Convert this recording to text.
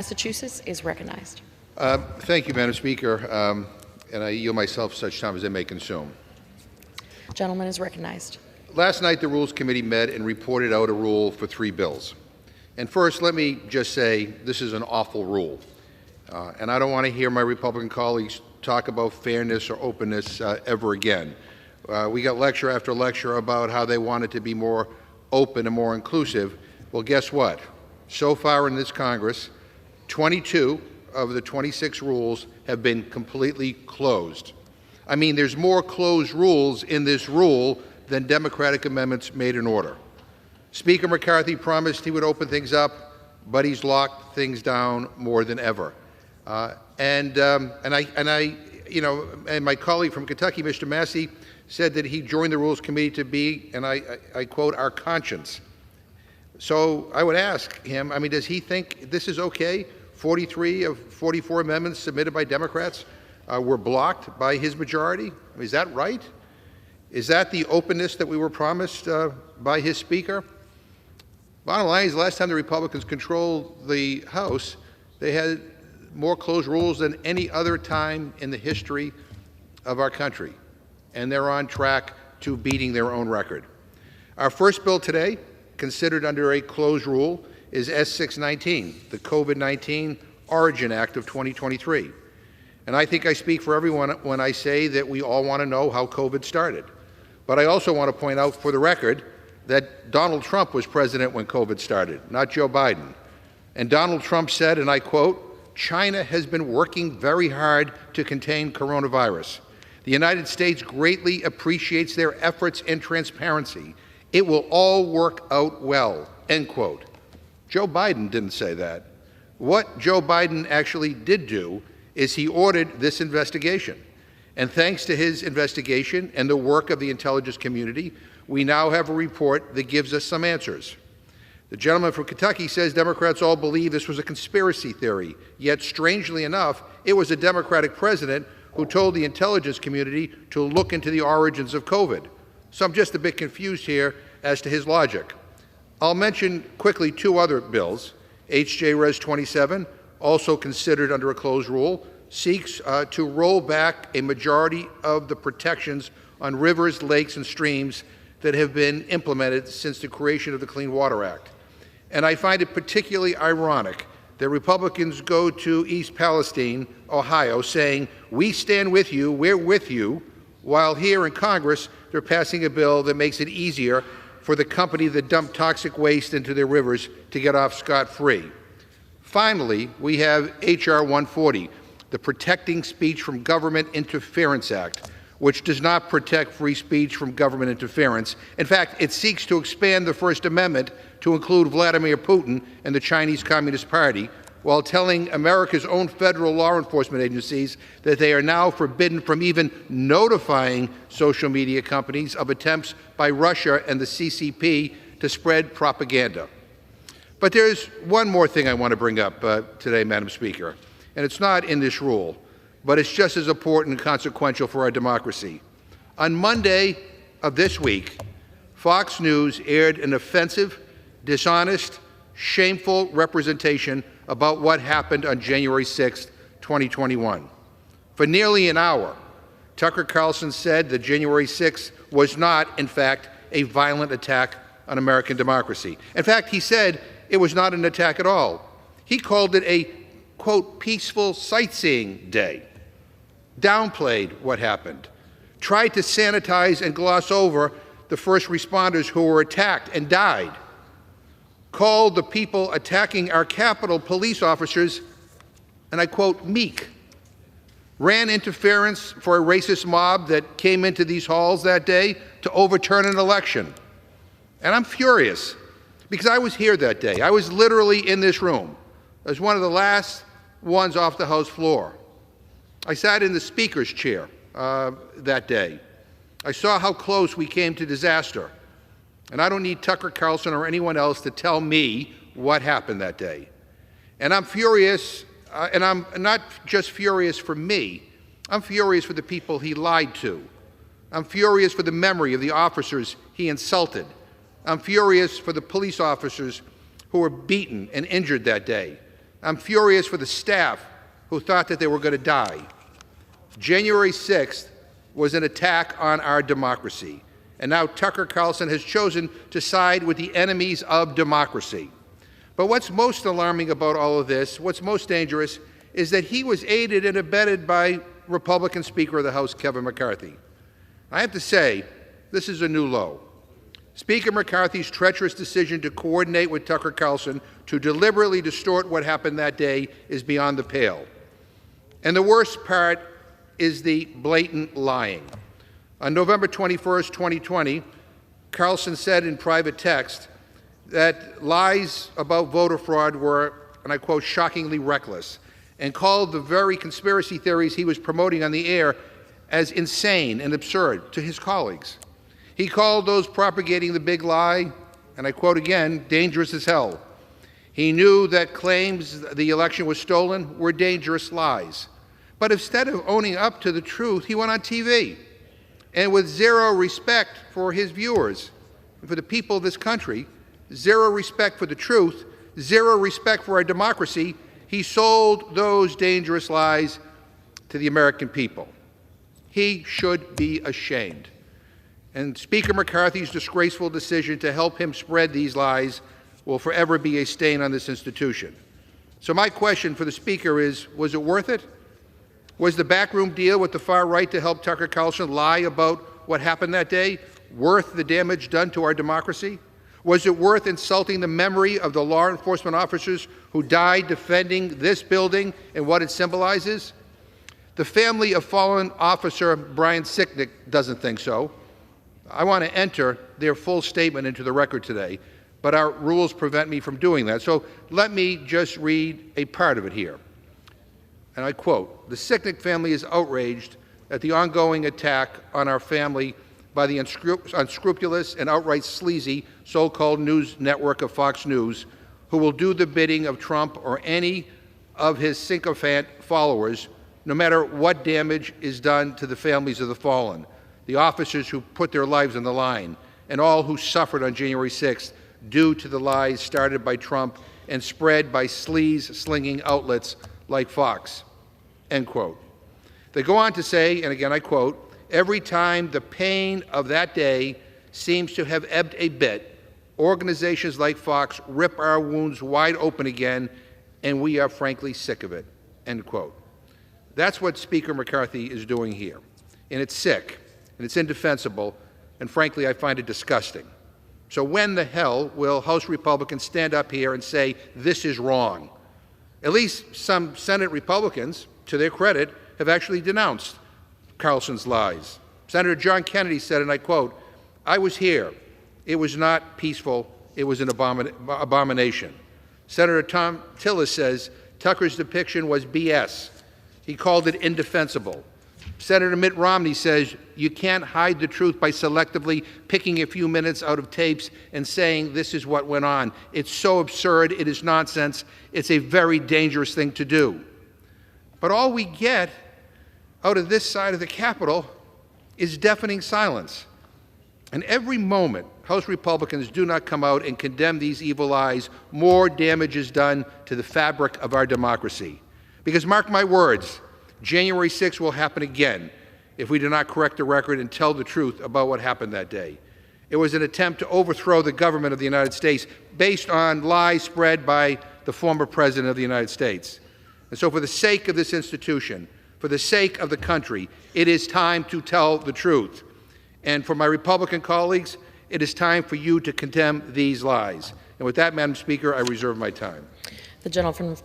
Massachusetts is recognized. Thank you, Madam Speaker, and I yield myself such time as I may consume. Gentleman is recognized. Last night, the Rules Committee met and reported out a rule for 3 bills. And first, let me just say this is an awful rule. And I don't want to hear my Republican colleagues talk about fairness or openness ever again. We got lecture after lecture about how they wanted to be more open and more inclusive. Well, guess what? So far in this Congress, 22 of the 26 rules have been completely closed. I mean, there's more closed rules in this rule than Democratic amendments made in order. Speaker McCarthy promised he would open things up, but he's locked things down more than ever. And my colleague from Kentucky, Mr. Massey, said that he joined the Rules Committee to be, and I quote, our conscience. So I would ask him, I mean, does he think this is okay? 43 of 44 amendments submitted by Democrats were blocked by his majority. I mean, is that right? Is that the openness that we were promised by his Speaker? Bottom line is, the last time the Republicans controlled the House, they had more closed rules than any other time in the history of our country, and they're on track to beating their own record. Our first bill today, considered under a closed rule, is S-619, the COVID-19 Origin Act of 2023. And I think I speak for everyone when I say that we all want to know how COVID started. But I also want to point out for the record that Donald Trump was president when COVID started, not Joe Biden. And Donald Trump said, and I quote, "China has been working very hard to contain coronavirus. The United States greatly appreciates their efforts and transparency. It will all work out well," end quote. Joe Biden didn't say that. What Joe Biden actually did do is he ordered this investigation. And thanks to his investigation and the work of the intelligence community, we now have a report that gives us some answers. The gentleman from Kentucky says Democrats all believe this was a conspiracy theory, yet strangely enough, it was a Democratic president who told the intelligence community to look into the origins of COVID. So I'm just a bit confused here as to his logic. I'll mention quickly 2 other bills. H.J. Res. 27, also considered under a closed rule, seeks to roll back a majority of the protections on rivers, lakes, and streams that have been implemented since the creation of the Clean Water Act. And I find it particularly ironic that Republicans go to East Palestine, Ohio, saying, "We stand with you, we're with you," while here in Congress they're passing a bill that makes it easier for the company that dumped toxic waste into their rivers to get off scot-free. Finally, we have H.R. 140, the Protecting Speech from Government Interference Act, which does not protect free speech from government interference. In fact, it seeks to expand the First Amendment to include Vladimir Putin and the Chinese Communist Party, while telling America's own federal law enforcement agencies that they are now forbidden from even notifying social media companies of attempts by Russia and the CCP to spread propaganda. But there's one more thing I want to bring up today, Madam Speaker, and it's not in this rule, but it's just as important and consequential for our democracy. On Monday of this week, Fox News aired an offensive, dishonest, shameful representation about what happened on January 6, 2021. For nearly an hour, Tucker Carlson said that January 6 was not, in fact, a violent attack on American democracy. In fact, he said it was not an attack at all. He called it a, quote, peaceful sightseeing day, downplayed what happened, tried to sanitize and gloss over the first responders who were attacked and died, called the people attacking our Capitol police officers, and I quote, meek, ran interference for a racist mob that came into these halls that day to overturn an election. And I'm furious, because I was here that day. I was literally in this room. I was one of the last ones off the House floor. I sat in the Speaker's chair that day. I saw how close we came to disaster. And I don't need Tucker Carlson or anyone else to tell me what happened that day. And I'm furious, and I'm not just furious for me. I'm furious for the people he lied to. I'm furious for the memory of the officers he insulted. I'm furious for the police officers who were beaten and injured that day. I'm furious for the staff who thought that they were going to die. January 6th was an attack on our democracy, and now Tucker Carlson has chosen to side with the enemies of democracy. But what's most alarming about all of this, what's most dangerous, is that he was aided and abetted by Republican Speaker of the House, Kevin McCarthy. I have to say, this is a new low. Speaker McCarthy's treacherous decision to coordinate with Tucker Carlson to deliberately distort what happened that day is beyond the pale. And the worst part is the blatant lying. On November 21st, 2020, Carlson said in private text that lies about voter fraud were, and I quote, shockingly reckless, and called the very conspiracy theories he was promoting on the air as insane and absurd to his colleagues. He called those propagating the big lie, and I quote again, dangerous as hell. He knew that claims the election was stolen were dangerous lies. But instead of owning up to the truth, he went on TV. And with zero respect for his viewers, for the people of this country, zero respect for the truth, zero respect for our democracy, he sold those dangerous lies to the American people. He should be ashamed. And Speaker McCarthy's disgraceful decision to help him spread these lies will forever be a stain on this institution. So my question for the Speaker is, was it worth it? Was the backroom deal with the far right to help Tucker Carlson lie about what happened that day worth the damage done to our democracy? Was it worth insulting the memory of the law enforcement officers who died defending this building and what it symbolizes? The family of fallen officer Brian Sicknick doesn't think so. I want to enter their full statement into the record today, but our rules prevent me from doing that. So let me just read a part of it here. And I quote, "The Sicknick family is outraged at the ongoing attack on our family by the unscrupulous and outright sleazy so-called news network of Fox News, who will do the bidding of Trump or any of his sycophant followers, no matter what damage is done to the families of the fallen, the officers who put their lives on the line, and all who suffered on January 6th due to the lies started by Trump and spread by sleaze-slinging outlets like Fox," end quote. They go on to say, and again I quote, "Every time the pain of that day seems to have ebbed a bit, organizations like Fox rip our wounds wide open again, and we are frankly sick of it," end quote. That's what Speaker McCarthy is doing here. And it's sick, and it's indefensible, and frankly, I find it disgusting. So when the hell will House Republicans stand up here and say, this is wrong? At least some Senate Republicans, to their credit, have actually denounced Carlson's lies. Senator John Kennedy said, and I quote, "I was here. It was not peaceful. It was an abomination." Senator Tom Tillis says Tucker's depiction was BS. He called it indefensible. Senator Mitt Romney says you can't hide the truth by selectively picking a few minutes out of tapes and saying this is what went on. It's so absurd. It is nonsense. It's a very dangerous thing to do. But all we get out of this side of the Capitol is deafening silence. And every moment House Republicans do not come out and condemn these evil lies, more damage is done to the fabric of our democracy. Because mark my words, January 6th will happen again if we do not correct the record and tell the truth about what happened that day. It was an attempt to overthrow the government of the United States based on lies spread by the former President of the United States. And so for the sake of this institution, for the sake of the country, it is time to tell the truth. And for my Republican colleagues, it is time for you to condemn these lies. And with that, Madam Speaker, I reserve my time. The gentleman